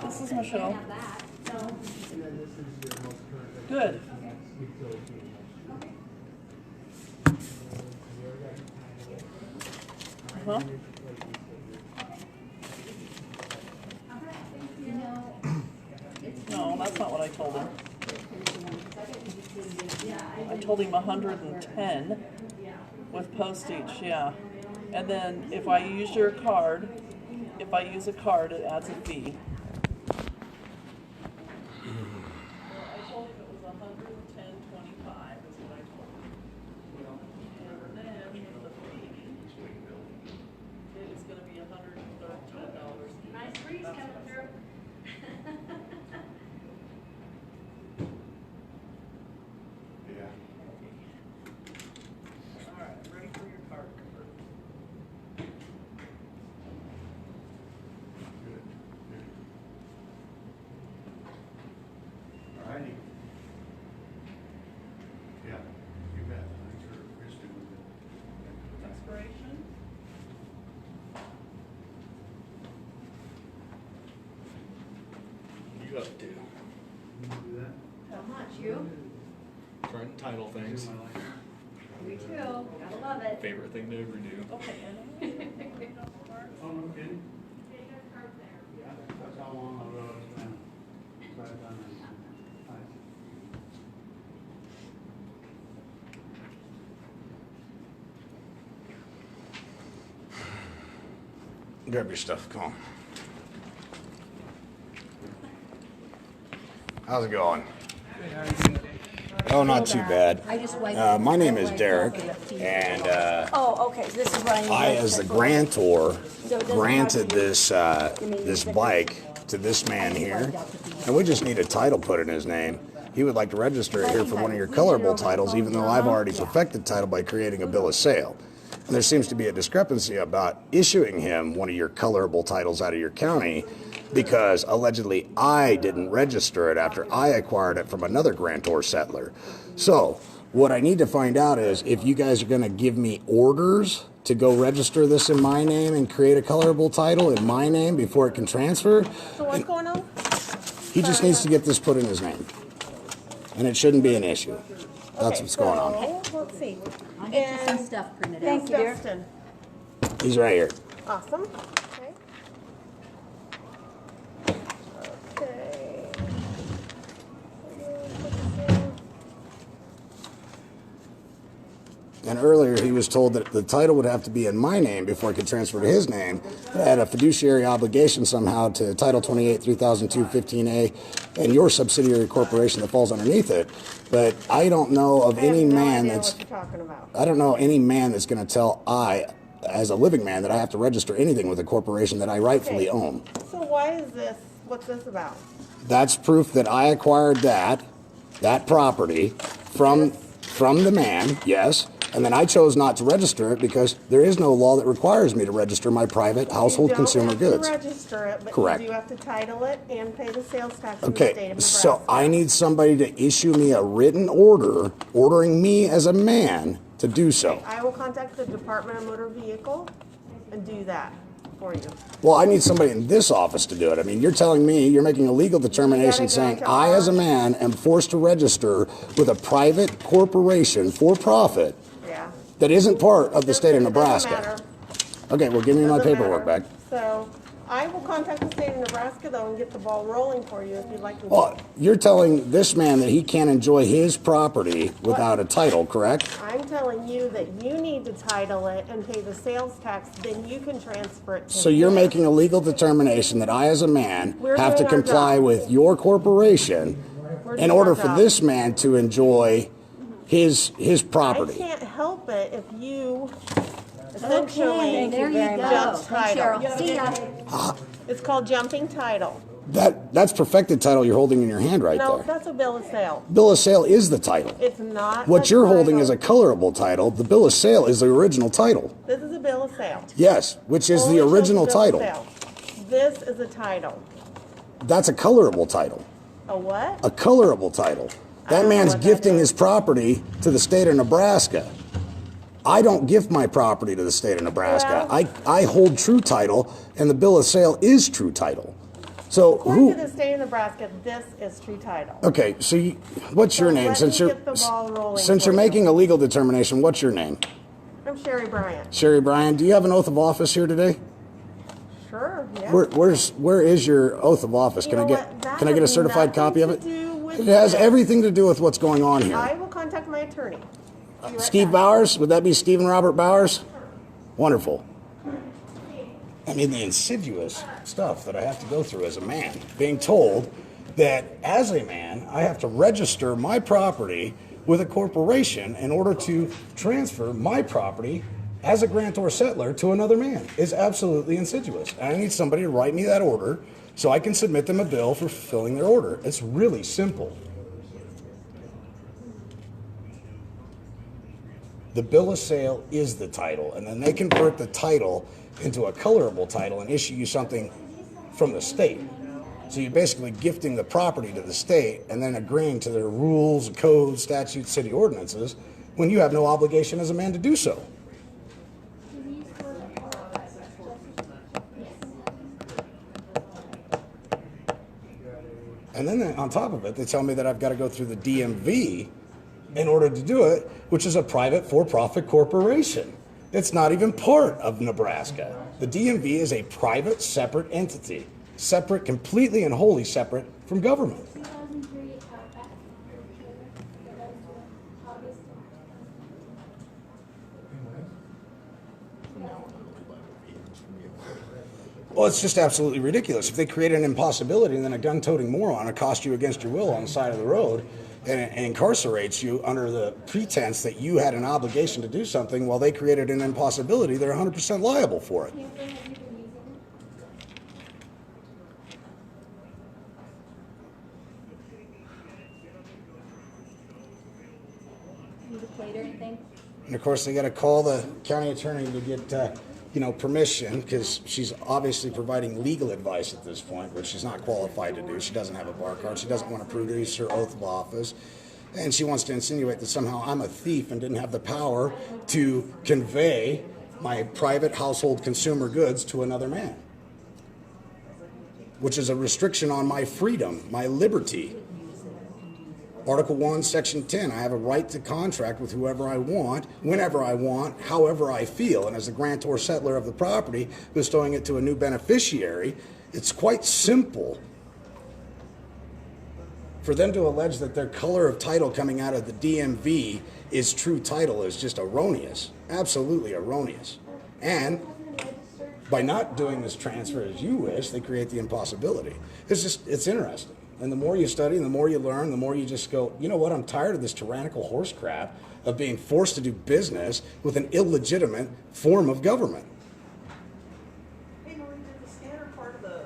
This is Michelle. Good. Huh? No, that's not what I told him. I told him 110 with postage, yeah. And then if I use your card, if I use a card, it adds a fee. I told him it was 110.25 is what I told him. And then the fee, it is going to be $113. Nice breeze coming through. Yeah. All right, ready for your card number. Good. Good. All righty. Yeah, you bet. Thanks for visiting with me. Expiration. You up to? You do that? How much, you? Trying to title things. Me too, gotta love it. Favorite thing to ever do. Okay, and Oh, no kidding? Yeah, that's how long I wrote it down. Right down there. Nice. Grab your stuff, come on. How's it going? Oh, not too bad. I just wiped My name is Derek, and Oh, okay, this is Ryan. I, as the grantor, granted this bike to this man here, and we just need a title put in his name. He would like to register it here for one of your colorable titles, even though I've already perfected title by creating a bill of sale. And there seems to be a discrepancy about issuing him one of your colorable titles out of your county because allegedly I didn't register it after I acquired it from another grantor settler. So what I need to find out is if you guys are going to give me orders to go register this in my name and create a colorable title in my name before it can transfer. So what's going on? He just needs to get this put in his name. And it shouldn't be an issue. That's what's going on. So, let's see. I'll get you some stuff printed out. Thank you, Dustin. He's right here. Awesome. Okay. Okay. And earlier he was told that the title would have to be in my name before it could transfer to his name. I had a fiduciary obligation somehow to Title 28, 3002, 15A, and your subsidiary corporation that falls underneath it. But I don't know of any man that's... what you're talking about. I don't know any man that's going to tell I, as a living man, that I have to register anything with a corporation that I rightfully own. So why is this? What's this about? That's proof that I acquired that property from the man, yes, and then I chose not to register it because there is no law that requires me to register my private household consumer goods. You don't have to register it, but Correct. you do have to title it and pay the sales tax in the state of Okay, Nebraska. so I need somebody to issue me a written order ordering me as a man to do so. I will contact the Department of Motor Vehicle and do that for you. Well, I need somebody in this office to do it. I mean, you're telling me you're making a legal determination go saying to I, as a our- man, am forced to register with a private corporation for profit Yeah. that isn't part of the state of It doesn't Nebraska. matter. Okay, well, give me my Doesn't paperwork matter. back. So I will contact the state of Nebraska though and get the ball rolling for you if you'd like to. Well, you're telling this man that he can't enjoy his property without a title, correct? I'm telling you that you need to title it and pay the sales tax, then you can transfer it to So you're him. making a legal determination that I, as a man, We're have to doing our comply job. with your corporation We're in doing order our for job. this man to enjoy his I property. can't help it if you essentially Okay, there you go. just Thanks, title. Cheryl. See ya. It's called jumping title. That's perfected title you're holding in your hand right No, there. that's a bill of sale. Bill of sale is the title. It's not. What you're holding is a title. colorable title. The bill of sale is the original title. This is a bill of sale. Yes, which is Only the shows original bill of title. sale. This is a title. That's a colorable title. A what? A colorable title. I That don't know man's what that gifting is. his property to the state of Nebraska. I don't give my property to the state of Nebraska. I hold true title, and the bill of sale is true title. So According to the state of Nebraska, this is true title. Okay, so what's your So name? let Since me you're get the ball rolling since for you're you. making a legal determination, what's your name? I'm Sherry Bryant. Sherry Bryan. Do you have an oath of office here today? Sure, yeah. Where is your oath of office? Can You I know get what? That can I get a has certified copy of it? nothing to do with It has this. everything to do with what's going on here. I will contact my attorney. Be right Steve back. Bowers, would that be Stephen Robert Bowers? Wonderful. I mean, the insidious stuff that I have to go through as a man, being told that as a man, I have to register my property with a corporation in order to transfer my property as a grantor settler to another man is absolutely insidious. And I need somebody to write me that order so I can submit them a bill for fulfilling their order. It's really simple. The bill of sale is the title, and then they convert the title into a colorable title and issue you something from the state. So you're basically gifting the property to the state and then agreeing to their rules, codes, statutes, city ordinances, when you have no obligation as a man to do so. And then on top of it, they tell me that I've got to go through the DMV in order to do it, which is a private for-profit corporation. It's not even part of Nebraska. The DMV is a private, separate entity, separate, completely and wholly separate from government. Well, it's just absolutely ridiculous. If they create an impossibility and then a gun-toting moron accosts you against your will on the side of the road and incarcerates you under the pretense that you had an obligation to do something while they created an impossibility, they're 100% liable for it. Need a plate or anything? And of course, they got to call the county attorney to get, permission, because she's obviously providing legal advice at this point, which she's not qualified to do. She doesn't have a bar card. She doesn't want to produce her oath of office. And she wants to insinuate that somehow I'm a thief and didn't have the power to convey my private household consumer goods to another man, which is a restriction on my freedom, my liberty. Article 1, Section 10, I have a right to contract with whoever I want, whenever I want, however I feel. And as the grantor settler of the property, bestowing it to a new beneficiary, it's quite simple. For them to allege that their color of title coming out of the DMV is true title is just erroneous, absolutely erroneous. And by not doing this transfer as you wish, they create the impossibility. It's interesting. And the more you study and the more you learn, the more you just go, you know what, I'm tired of this tyrannical horse crap of being forced to do business with an illegitimate form of government. Hey, Marie, did the scanner part of the...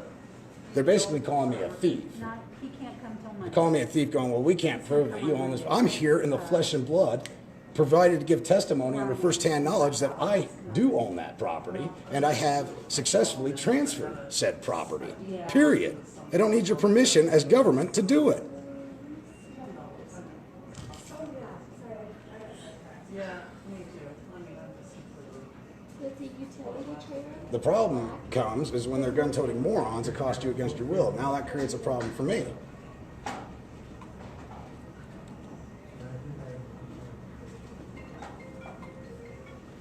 They're basically calling me a thief. Not, he can't come till They're Monday. calling me a thief going, well, we can't prove that you own this. I'm here in the flesh and blood, provided to give testimony under first-hand knowledge that I do own that property and I have successfully transferred said property, period. I don't need your permission as government to do it. Yeah, me too. With the utility trailer? The problem comes is when they're gun-toting morons that cost you against your will. Now that creates a problem for me.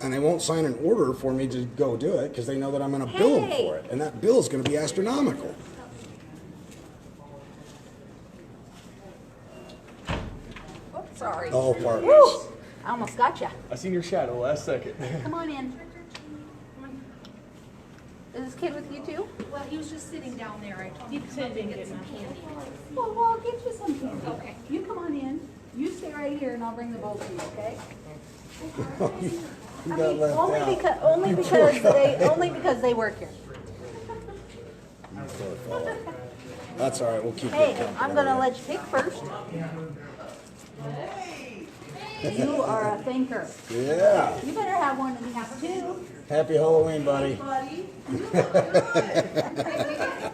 And they won't sign an order for me to go do it because they know that I'm going to bill them for it. And that bill is going to be astronomical. Oh, sorry. All parties. Woo! I almost got you. I seen your shadow last second. Come on in. Is this kid with you too? Well, he was just sitting down there. I told him to come up and get some candy. Well, I'll get you some candy. Okay. You come on in. You stay right here and I'll bring the bowl to you, okay? You got left out. Only because they work here. You poor fella. That's all right. We'll keep Hey, it company. I'm gonna let you pick first. You are a thinker. Yeah. You better have one of these too. Happy Halloween, buddy. Buddy,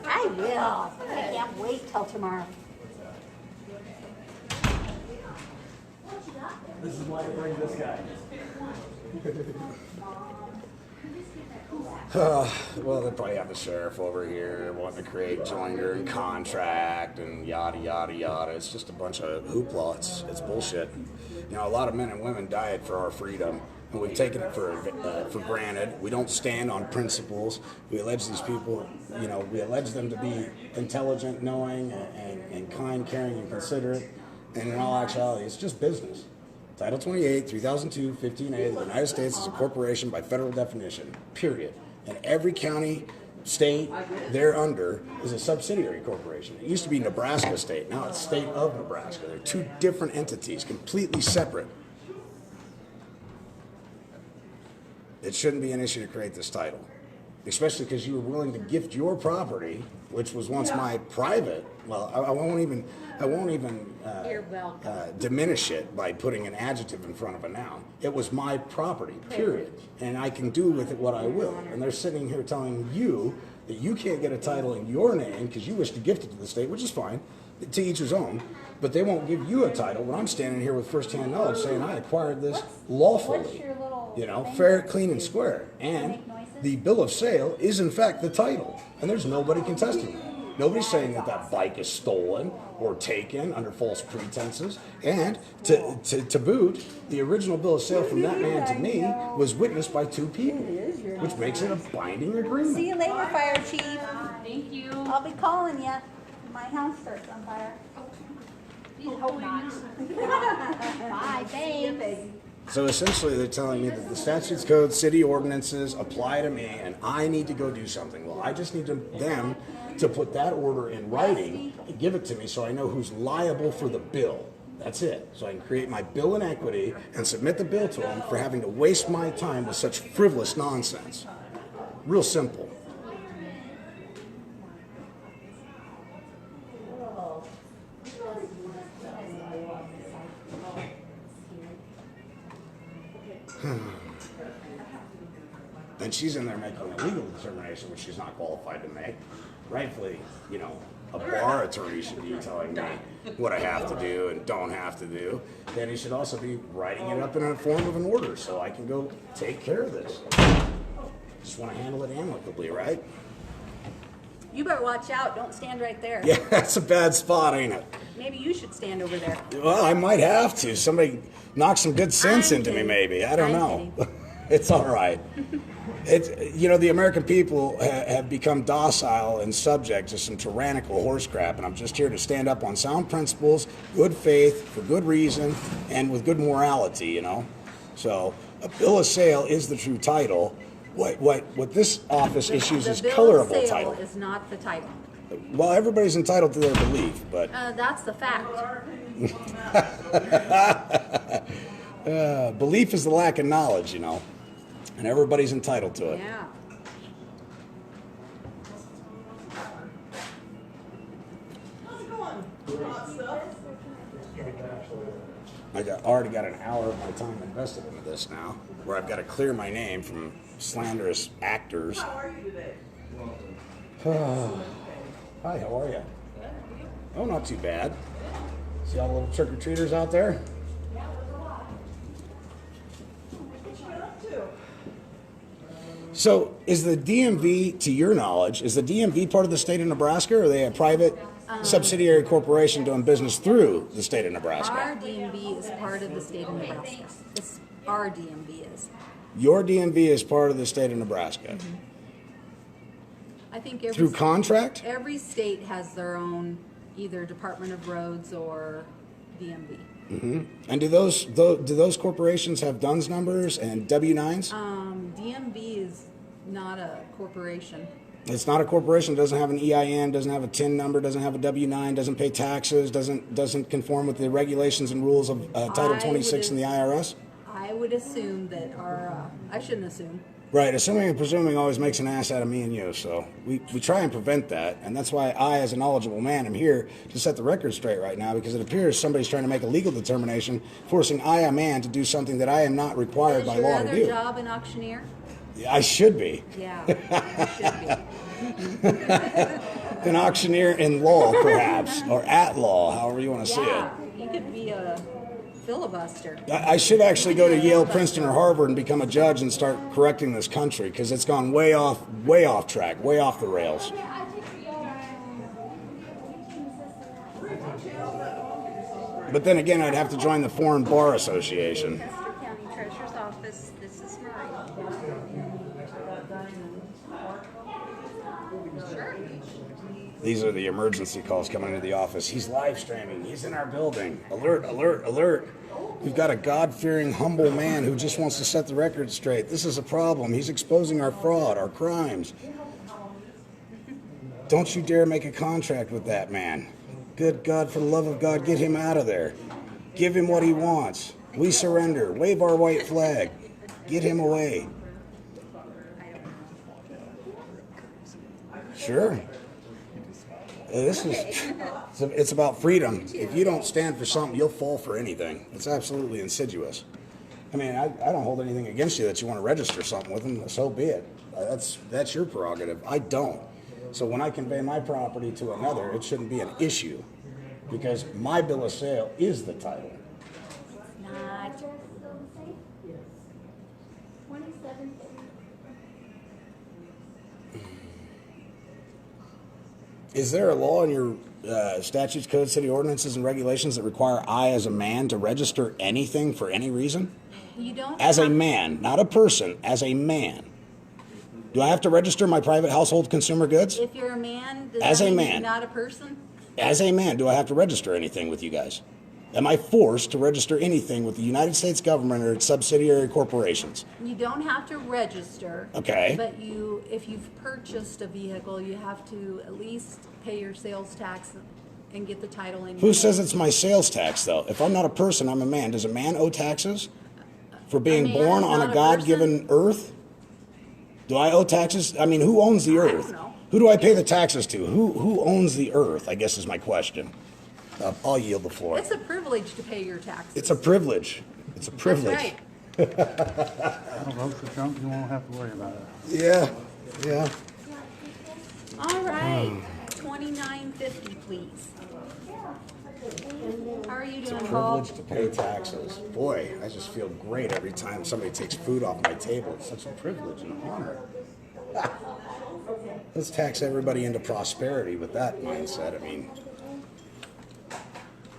I will. I can't wait till tomorrow. This is why I bring this guy. Well, they probably have the sheriff over here wanting to create joinder and contract and yada, yada, yada. It's just a bunch of hoopla. It's bullshit. You know, a lot of men and women died for our freedom, and we've taken it for granted. We don't stand on principles. We allege these people, you know, we allege them to be intelligent, knowing, and kind, caring, and considerate. And in all actuality, it's just business. Title 28, 3002, 15A, the United States is a corporation by federal definition, period. And every county, state they're under is a subsidiary corporation. It used to be Nebraska State. Now it's State of Nebraska. They're two different entities, completely separate. It shouldn't be an issue to create this title, especially because you were willing to gift your property, which was once my private. Well, I won't even You're welcome. diminish it by putting an adjective in front of a noun. It was my property, period. And I can do with it what I will. And they're sitting here telling you that you can't get a title in your name because you wish to gift it to the state, which is fine, to each his own. But they won't give you a title when I'm standing here with firsthand knowledge saying I acquired this lawfully. You know, fair, clean, and square. And the bill of sale is, in fact, the title. And there's nobody contesting that. Nobody's saying that that bike is stolen or taken under false pretenses. And to boot, the original bill of sale from that man to me was witnessed by two people, which makes it a binding agreement. See you later, Fire Chief. Thank you. I'll be calling you. My house starts on fire. Hope not. Bye, thanks. So essentially they're telling me that the statutes, codes, city ordinances apply to me and I need to go do something. Well, I just need them to put that order in writing and give it to me so I know who's liable for the bill. That's it. So I can create my bill in equity and submit the bill to them for having to waste my time with such frivolous nonsense. Real simple. And she's in there making a legal determination, which she's not qualified to make. Rightfully, you know, a bar attorney should be telling me what I have to do and don't have to do. Then he should also be writing it up in a form of an order so I can go take care of this. Just want to handle it amicably, right? You better watch out. Don't stand right there. Yeah, that's a bad spot, ain't it? Maybe you should stand over there. Well, I might have to. Somebody knock some good sense I'm into kidding. me, maybe. I don't I'm know. kidding. It's all right. It's, you know, the American people have become docile and subject to some tyrannical horse crap, and I'm just here to stand up on sound principles, good faith, for good reason, and with good morality, you know. So a bill of sale is the true title. What this office issues is colorable The bill of title. sale is not the title. Well, everybody's entitled to their belief, but That's the fact. belief is the lack of knowledge, you know, and everybody's entitled to it. Yeah. How's it going? Hot stuff? Already got an hour of my time invested into this now, where I've got to clear my name from slanderous actors. How are you today? Hi, how are you? Oh, not too bad. See all the little trick-or-treaters out there? What you been up to? So, is the DMV, to your knowledge, is the DMV part of the state of Nebraska, or are they a private subsidiary corporation doing business through the state of Nebraska? Our DMV is part of the state of Nebraska. It's our DMV is. Your DMV is part of the state of Nebraska. I think Through contract? every state has their own either Department of Roads or DMV. And do those corporations have DUNS numbers and W-9s? DMV is not a corporation. It's not a corporation, doesn't have an EIN, doesn't have a TIN number, doesn't have a W-9, doesn't pay taxes, doesn't conform with the regulations and rules of Title 26 in the IRS? I would assume that I shouldn't assume. Right, assuming and presuming always makes an ass out of me and you, so we try and prevent that, and that's why I, as a knowledgeable man, am here to set the record straight right now, because it appears somebody's trying to make a legal determination, forcing I, a man, to do something that I am not required Is by your law to other do. job an auctioneer? I should be. Yeah, you should be. An auctioneer in law, perhaps, or at law, however you want to see it. Yeah, you could be a filibuster. I should actually go to Yale, Princeton, or Harvard and become a judge and start correcting this country because it's gone way off track, way off the rails. But then again, I'd have to join the Foreign Bar Association. Custer County Treasurer's Office, this is mine. Sure. These are the emergency calls coming into the office. He's live streaming. He's in our building. Alert, alert, alert. We've got a God-fearing, humble man who just wants to set the record straight. This is a problem. He's exposing our fraud, our crimes. Don't you dare make a contract with that man. Good God, for the love of God, get him out of there. Give him what he wants. We surrender. Wave our white flag. Get him away. Sure. It's about freedom. If you don't stand for something, you'll fall for anything. It's absolutely insidious. I mean, I don't hold anything against you that you want to register something with them. So be it. That's your prerogative. I don't. So when I convey my property to another, it shouldn't be an issue because my bill of sale is the title. Not. Is there a law in your statutes, codes, city ordinances, and regulations that require I, as a man, to register anything for any reason? You don't. As a man, not a person, as a man. Do I have to register my private household consumer goods? If you're a man, does As that a mean man. you're not a person? As a man, do I have to register anything with you guys? Am I forced to register anything with the United States government or its subsidiary corporations? You don't have to register. Okay. But if you've purchased a vehicle, you have to at least pay your sales tax and get the title in. Who says it's my sales tax, though? If I'm not a person, I'm a man. Does a man owe taxes for being man born is on not a a God-given earth? Do I owe taxes? I mean, who owns the earth? know. Who do I pay the taxes to? Who owns the earth, I guess is my question. I'll yield the floor. It's a privilege to pay your taxes. It's a privilege. It's a privilege. That's right. I'll vote for Trump, you won't have to worry about it. Yeah, yeah. All right, $29.50, please. How are you doing, Paul? Privilege to pay taxes. Boy, I just feel great every time somebody takes food off my table. It's such a privilege and honor. Let's tax everybody into prosperity with that mindset. I mean,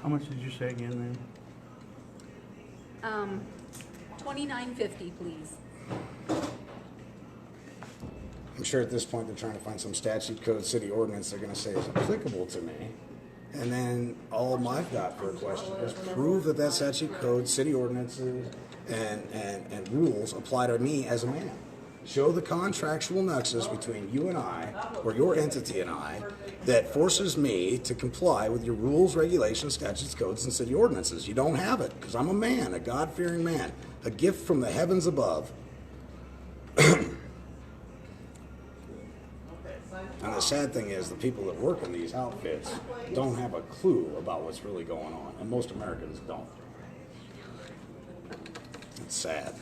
How much did you say again, ma'am? $29.50, please. I'm sure at this point they're trying to find some statute, code, city ordinance they're going to say is applicable to me. And then all I've got for a question is prove that that statute, code, city ordinances, and rules apply to me as a man. Show the contractual nexus between you and I, or your entity and I, that forces me to comply with your rules, regulations, statutes, codes, and city ordinances. You don't have it, because I'm a man, a God-fearing man, a gift from the heavens above. And the sad thing is, the people that work in these outfits don't have a clue about what's really going on, and most Americans don't. It's sad.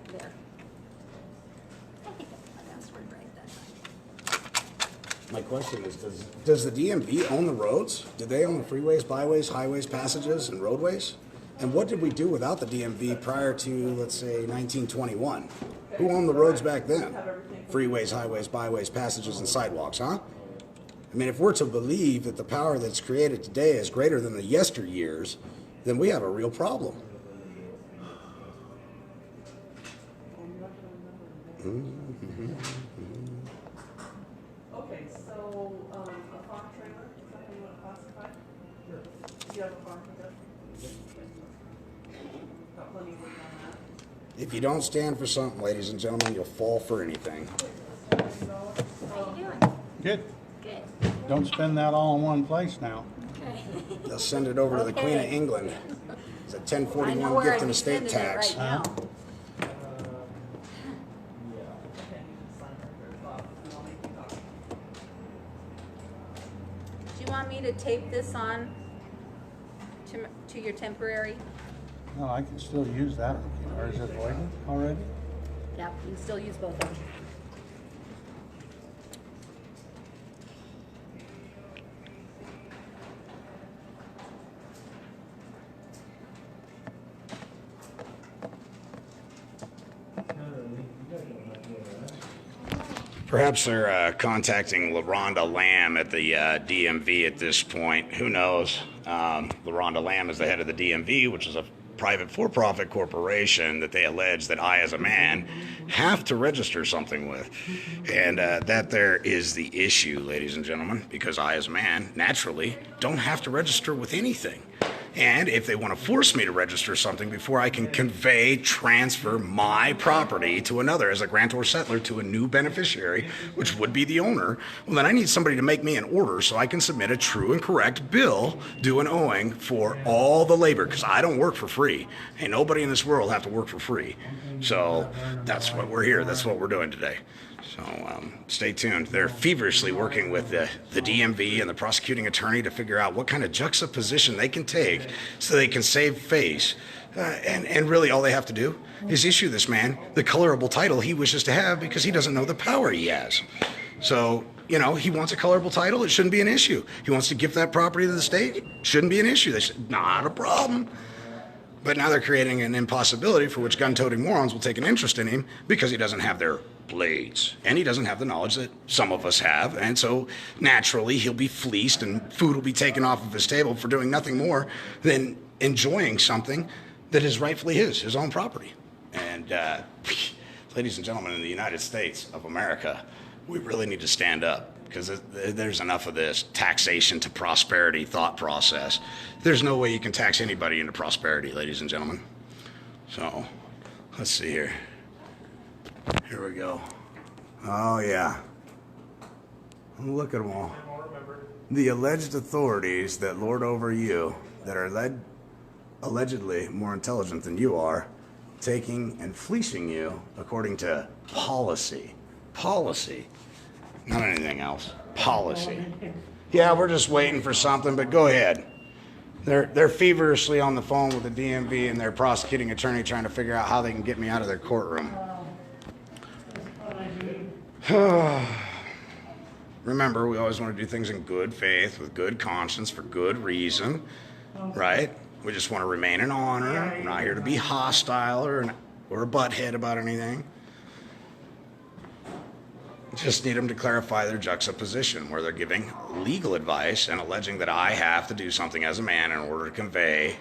There. I think I got my password right that time. My question is, does the DMV own the roads? Do they own the freeways, byways, highways, passages, and roadways? And what did we do without the DMV prior to, let's say, 1921? Who owned the roads back then? Freeways, highways, byways, passages, and sidewalks, huh? I mean, if we're to believe that the power that's created today is greater than the yesteryears, then we have a real problem. Okay, so, a farm trailer, is that how you want to classify? Sure. Do you have a farm trailer? Got plenty of work on that. If you don't stand for something, ladies and gentlemen, you'll fall for anything. How you doing? Good. Good. Don't spend that all in one place now. Okay. They'll send it over to the Queen of England. It's a I know 1041 where gift I'd and be estate sending it tax. right now. Okay, you just sign right there at the bottom, and I'll make you copy. Do you want me to tape this on to your temporary? No, I can still use that, or is it voided already? Yeah, you can still use both of them. Perhaps they're contacting LaRonda Lamb at the DMV at this point. Who knows? LaRonda Lamb is the head of the DMV, which is a private for-profit corporation that they allege that I, as a man, have to register something with. And that there is the issue, ladies and gentlemen, because I, as a man, naturally don't have to register with anything. And if they want to force me to register something before I can transfer my property to another as a grantor settler to a new beneficiary, which would be the owner, well, then I need somebody to make me an order so I can submit a true and correct bill due and owing for all the labor, because I don't work for free. Ain't nobody in this world have to work for free. So that's what we're here. That's what we're doing today. So stay tuned. They're feverishly working with the DMV and the prosecuting attorney to figure out what kind of juxtaposition they can take so they can save face. And really all they have to do is issue this man the colorable title he wishes to have because he doesn't know the power he has. So, you know, he wants a colorable title. It shouldn't be an issue. He wants to gift that property to the state. Shouldn't be an issue. Not a problem. But now they're creating an impossibility for which gun-toting morons will take an interest in him because he doesn't have their blades. And he doesn't have the knowledge that some of us have. And so naturally he'll be fleeced and food will be taken off of his table for doing nothing more than enjoying something that is rightfully his own property. And ladies and gentlemen, in the United States of America, we really need to stand up because there's enough of this taxation to prosperity thought process. There's no way you can tax anybody into prosperity, ladies and gentlemen. So let's see here. Here we go. Oh, yeah. Look at them all. The alleged authorities that lord over you, that are allegedly more intelligent than you are, taking and fleecing you according to policy. Policy. Not anything else. Policy. Yeah, we're just waiting for something, but go ahead. They're feverishly on the phone with the DMV and their prosecuting attorney trying to figure out how they can get me out of their courtroom. Remember, we always want to do things in good faith, with good conscience, for good reason, right? We just want to remain in honor. We're not here to be hostile or a butthead about anything. Just need them to clarify their juxtaposition, where they're giving legal advice and alleging that I have to do something as a man in order to convey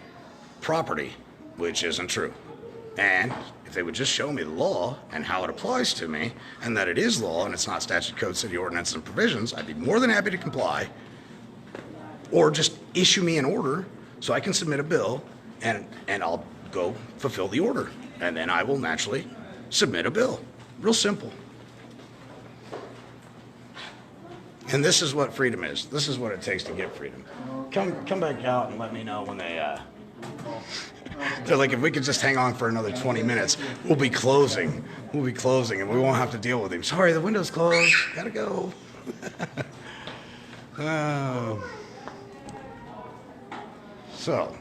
property, which isn't true. And if they would just show me the law and how it applies to me, and that it is law and it's not statute, code, city ordinance, and provisions, I'd be more than happy to comply. Or just issue me an order so I can submit a bill and I'll go fulfill the order. And then I will naturally submit a bill. Real simple. And this is what freedom is. This is what it takes to get freedom. Come back out and let me know when they're like, if we could just hang on for another 20 minutes, we'll be closing. We'll be closing and we won't have to deal with him. Sorry, the window's closed. Gotta go. So.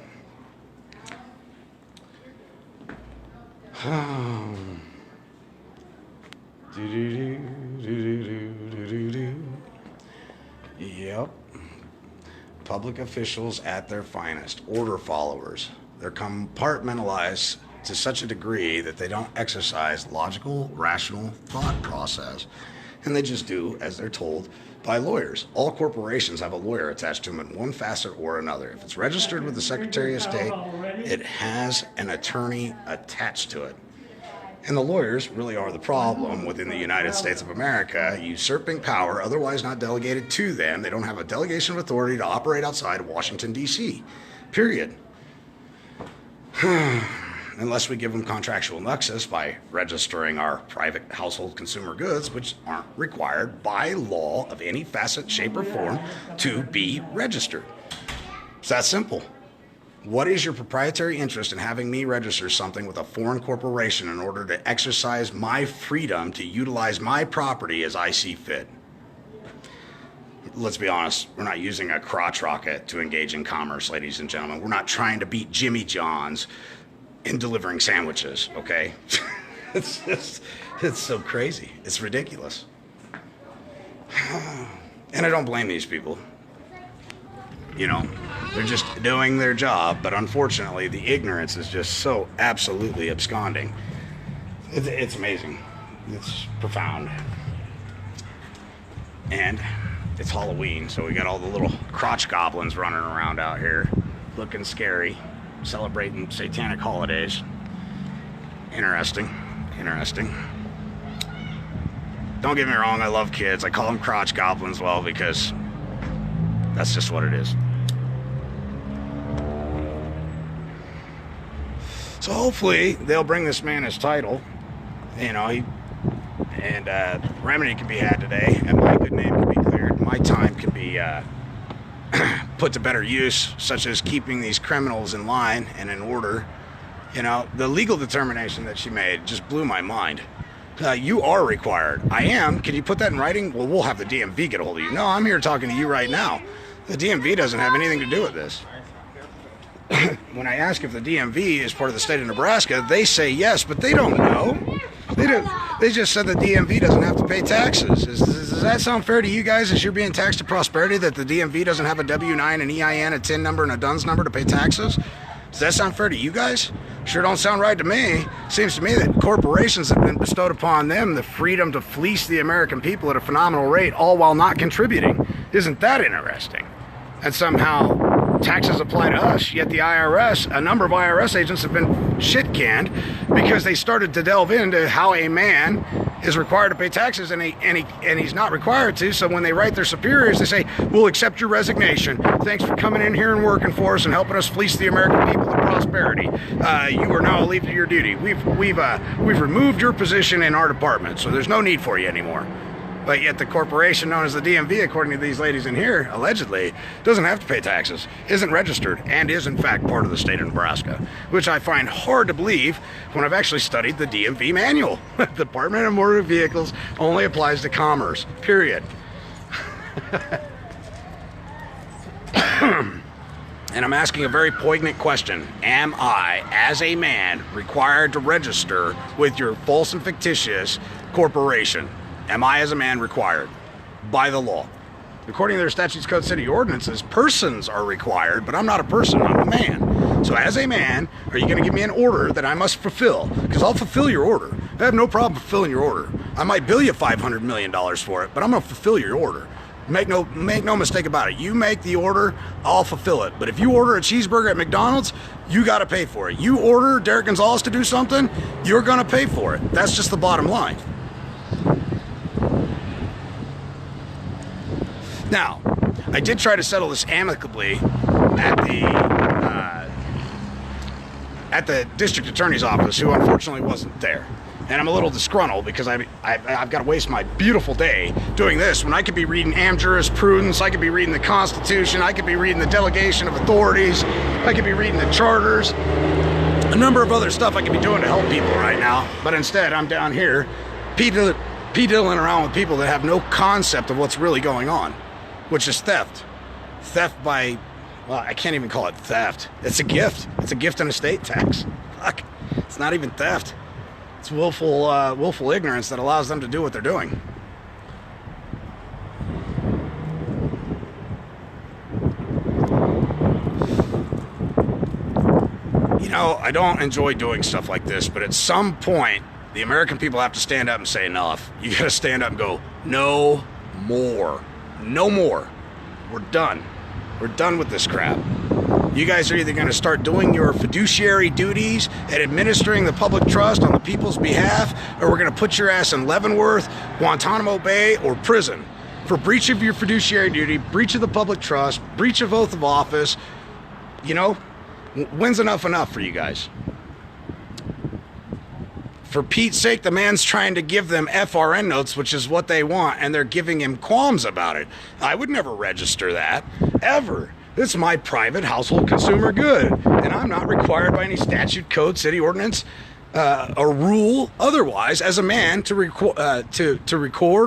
Yep. Public officials at their finest, order followers. They're compartmentalized to such a degree that they don't exercise logical, rational thought process. And they just do as they're told by lawyers. All corporations have a lawyer attached to them in one facet or another. If it's registered with the Secretary of State, it has an attorney attached to it. And the lawyers really are the problem within the United States of America, usurping power otherwise not delegated to them. They don't have a delegation of authority to operate outside of Washington, D.C., period. Unless we give them contractual nexus by registering our private household consumer goods, which aren't required by law of any facet, shape, or form to be registered. It's that simple. What is your proprietary interest in having me register something with a foreign corporation in order to exercise my freedom to utilize my property as I see fit? Let's be honest, we're not using a crotch rocket to engage in commerce, ladies and gentlemen. We're not trying to beat Jimmy John's in delivering sandwiches, okay? It's so crazy. It's ridiculous. And I don't blame these people. You know, they're just doing their job, but unfortunately, the ignorance is just so absolutely absconding. It's amazing. It's profound. And it's Halloween, so we got all the little crotch goblins running around out here, looking scary, celebrating satanic holidays. Interesting. Don't get me wrong, I love kids. I call them crotch goblins, well, because that's just what it is. So hopefully they'll bring this man his title, you know, remedy can be had today, and my good name can be cleared. My time can be put to better use, such as keeping these criminals in line and in order. You know, the legal determination that she made just blew my mind. You are required. I am. Can you put that in writing? Well, we'll have the DMV get a hold of you. No, I'm here talking to you right now. The DMV doesn't have anything to do with this. When I ask if the DMV is part of the state of Nebraska, they say yes, but they don't know. They just said the DMV doesn't have to pay taxes. Does that sound fair to you guys, as you're being taxed to prosperity, that the DMV doesn't have a W-9, an EIN, a TIN number, and a DUNS number to pay taxes? Does that sound fair to you guys? Sure don't sound right to me. Seems to me that corporations have been bestowed upon them the freedom to fleece the American people at a phenomenal rate, all while not contributing. Isn't that interesting? And somehow taxes apply to us, yet the IRS, a number of IRS agents have been shit-canned because they started to delve into how a man is required to pay taxes and he's not required to. So when they write their superiors, they say, we'll accept your resignation. Thanks for coming in here and working for us and helping us fleece the American people to prosperity. You are now relieved of your duty. We've removed your position in our department, so there's no need for you anymore. But yet the corporation known as the DMV, according to these ladies in here, allegedly, doesn't have to pay taxes, isn't registered, and is in fact part of the state of Nebraska, which I find hard to believe when I've actually studied the DMV manual. The Department of Motor Vehicles only applies to commerce, period. And I'm asking a very poignant question. Am I, as a man, required to register with your false and fictitious corporation? Am I, as a man, required by the law? According to their statutes, code, city ordinances, persons are required, but I'm not a person, I'm a man. So as a man, are you going to give me an order that I must fulfill? Because I'll fulfill your order. I have no problem fulfilling your order. I might bill you $500 million for it, but I'm going to fulfill your order. Make no mistake about it. You make the order, I'll fulfill it. But if you order a cheeseburger at McDonald's, you got to pay for it. You order Derek Gonzalez to do something, you're going to pay for it. That's just the bottom line. Now, I did try to settle this amicably at the district attorney's office, who unfortunately wasn't there. And I'm a little disgruntled because I've got to waste my beautiful day doing this when I could be reading am jurisprudence, I could be reading the Constitution, I could be reading the delegation of authorities, I could be reading the charters, a number of other stuff I could be doing to help people right now. But instead, I'm down here peediddling around with people that have no concept of what's really going on, which is theft. Theft by, well, I can't even call it theft. It's a gift. It's a gift and estate tax. Fuck. It's not even theft. It's willful ignorance that allows them to do what they're doing. You know, I don't enjoy doing stuff like this, but at some point, the American people have to stand up and say enough. You gotta stand up and go, no more. No more. We're done. We're done with this crap. You guys are either going to start doing your fiduciary duties and administering the public trust on the people's behalf, or we're going to put your ass in Leavenworth, Guantanamo Bay, or prison for breach of your fiduciary duty, breach of the public trust, breach of oath of office. You know, when's enough for you guys? For Pete's sake, the man's trying to give them FRN notes, which is what they want, and they're giving him qualms about it. I would never register that, ever. It's my private household consumer good, and I'm not required by any statute, code, city ordinance, or rule otherwise as a man to record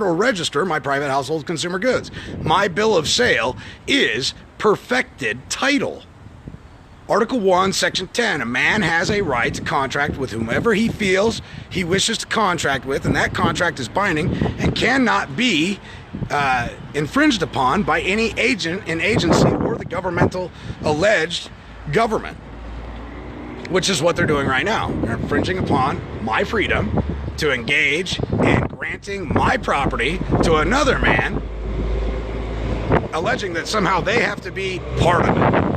or register my private household consumer goods. My bill of sale is perfected title. Article 1, Section 10, a man has a right to contract with whomever he feels he wishes to contract with, and that contract is binding and cannot be infringed upon by any agent in agency or the governmental alleged government, which is what they're doing right now. They're infringing upon my freedom to engage in granting my property to another man alleging that somehow they have to be part of it.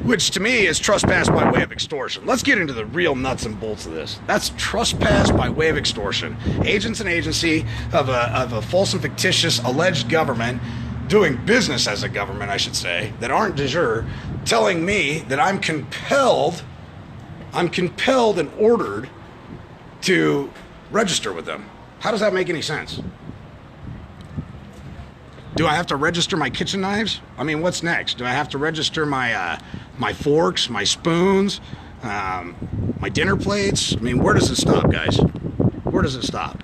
Which to me is trespass by way of extortion. Let's get into the real nuts and bolts of this. That's trespass by way of extortion. Agents and agency of a false and fictitious alleged government, doing business as a government, I should say, that aren't de jure, telling me that I'm compelled and ordered to register with them. How does that make any sense? Do I have to register my kitchen knives? I mean, what's next? Do I have to register my my forks, my spoons, my dinner plates? I mean, where does it stop, guys? Where does it stop?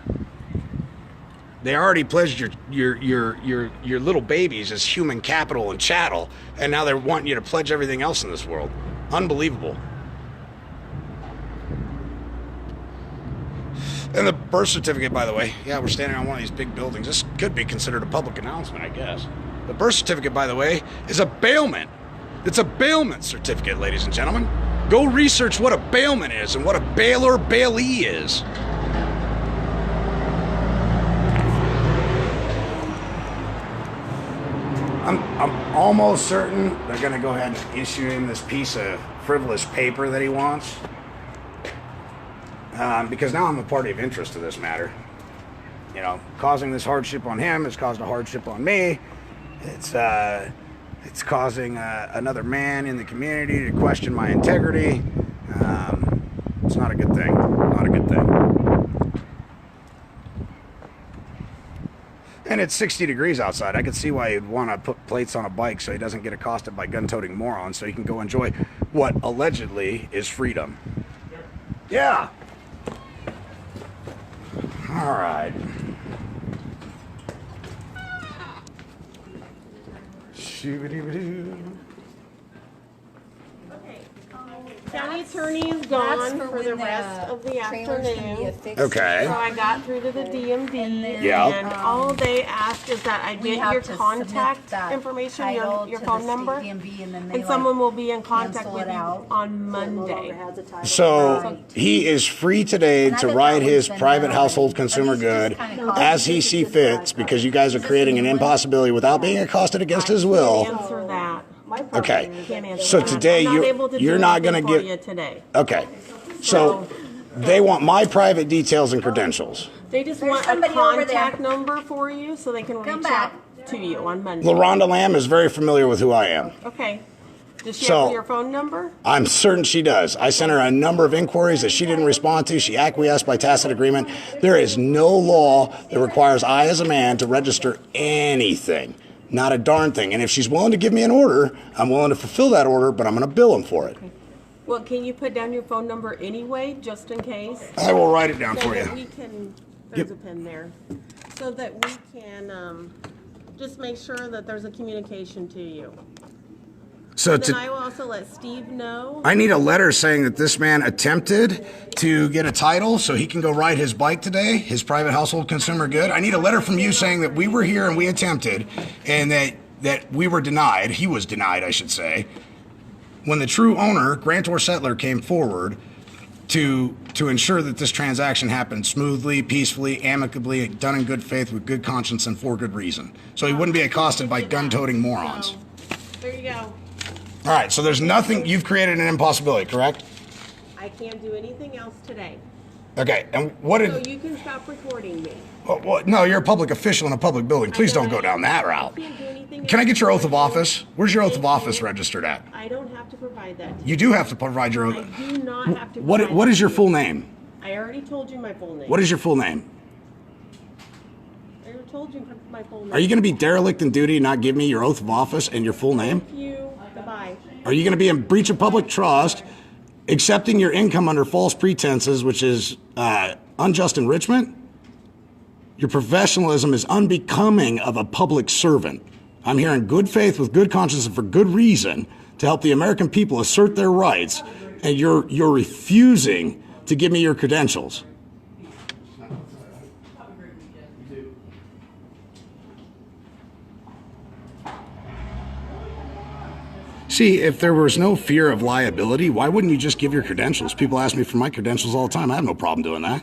They already pledged your little babies as human capital and chattel, and now they're wanting you to pledge everything else in this world. Unbelievable. And the birth certificate, by the way, yeah, we're standing on one of these big buildings. This could be considered a public announcement, I guess. The birth certificate, by the way, is a bailment. It's a bailment certificate, ladies and gentlemen. Go research what a bailment is and what a bailor bailee is. I'm almost certain they're going to go ahead and issue him this piece of frivolous paper that he wants. Because now I'm a party of interest to this matter. You know, causing this hardship on him has caused a hardship on me. It's causing another man in the community to question my integrity. It's not a good thing. Not a good thing. And it's 60 degrees outside. I could see why he'd want to put plates on a bike so he doesn't get accosted by gun-toting morons, so he can go enjoy what allegedly is freedom. Yeah. All right. Shoo-ba-doo-ba-doo. County attorney is That's gone for for the when rest of the trailers can be afternoon. affixed. Okay. So I got through to the DMV, then, Yeah. and all they asked is that I We get have your to contact submit that information, title your to phone the number, state DMV, and then they and someone like will be in contact cancel with it you out. on Monday. So he is free today And I to bet write that his would've been private better. household Or consumer this is just good kinda cost- as he see fits, because you guys are creating an impossibility without being accosted against his will. Can't answer that. Okay. Can't answer So that. today I'm not able to you're do not going to anything for give. you today. Okay. So they want my private details and credentials. They just There's want a somebody over there. contact number for you so they can Come reach back. out to you on Monday. LaRonda Lamb is very familiar with who I am. Okay. Does she So- have your phone number? I'm certain she does. I sent her a number of inquiries that she didn't respond to. She acquiesced by tacit agreement. There is no law that requires I, as a man, to register anything. Not a darn thing. And if she's willing to give me an order, I'm willing to fulfill that order, but I'm going to bill him for it. Well, can you put down your phone number anyway, just in case? I will write it down So for that you. we can, there's a pen there, so that we can, just make sure that there's a communication to you. So Then I will also let Steve know. I need a letter saying that this man attempted to get a title so he can go ride his bike today, his private household consumer good. I need a letter from you saying that we were here and we attempted, and that we were denied. He was denied, I should say. When the true owner, grantor settler, came forward to ensure that this transaction happened smoothly, peacefully, amicably, done in good faith, with good conscience, and for good reason. So he wouldn't be accosted by gun-toting morons. So, there you go. All right, so there's nothing, you've created an impossibility, correct? I can't do anything else today. Okay, and what So did, you can stop recording me. no, you're a public official in a public building. Please don't go down that route. I can't do anything Can I else. get your oath of office? Where's your oath of office registered at? I don't have to provide that. You do have to provide your I oath. do not have to. What provide is that your to full you. name? I already told you my full name. What is your full name? I already told you my full name. Are you going to be derelict in duty and not give me your oath of office and your full name? Thank you. Goodbye. Are you going to be in breach of public trust, accepting your income under false pretenses, which is unjust enrichment? Your professionalism is unbecoming of a public servant. I'm here in good faith, with good conscience, and for good reason to help the American people assert their rights, and you're refusing to give me your credentials. See, if there was no fear of liability, why wouldn't you just give your credentials? People ask me for my credentials all the time. I have no problem doing that.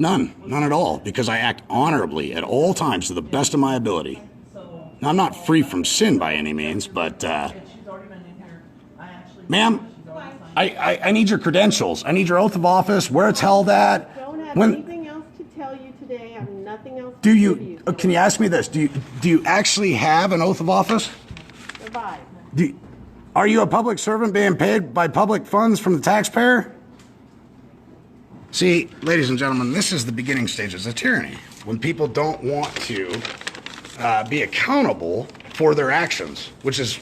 None at all, because I act honorably at all times to the best of my ability. So, Now, I'm not free from sin by any means, but, she's already been in here. I actually. ma'am, She's already signed. I need your credentials. I need your oath of office, where it's held at. Don't have When anything else to tell you today. I have nothing else do to you? give you. Can you ask me this? Do you actually have an oath of office? Survive. Are you a public servant being paid by public funds from the taxpayer? See, ladies and gentlemen, this is the beginning stages of tyranny. When people don't want to be accountable for their actions, which is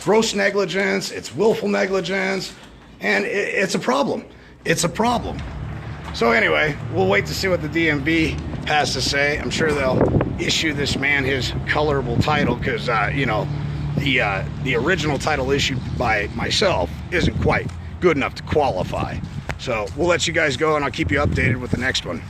gross negligence, it's willful negligence, and it's a problem. It's a problem. So anyway, we'll wait to see what the DMV has to say. I'm sure they'll issue this man his colorable title because, the original title issued by myself isn't quite good enough to qualify. So we'll let you guys go, and I'll keep you updated with the next one.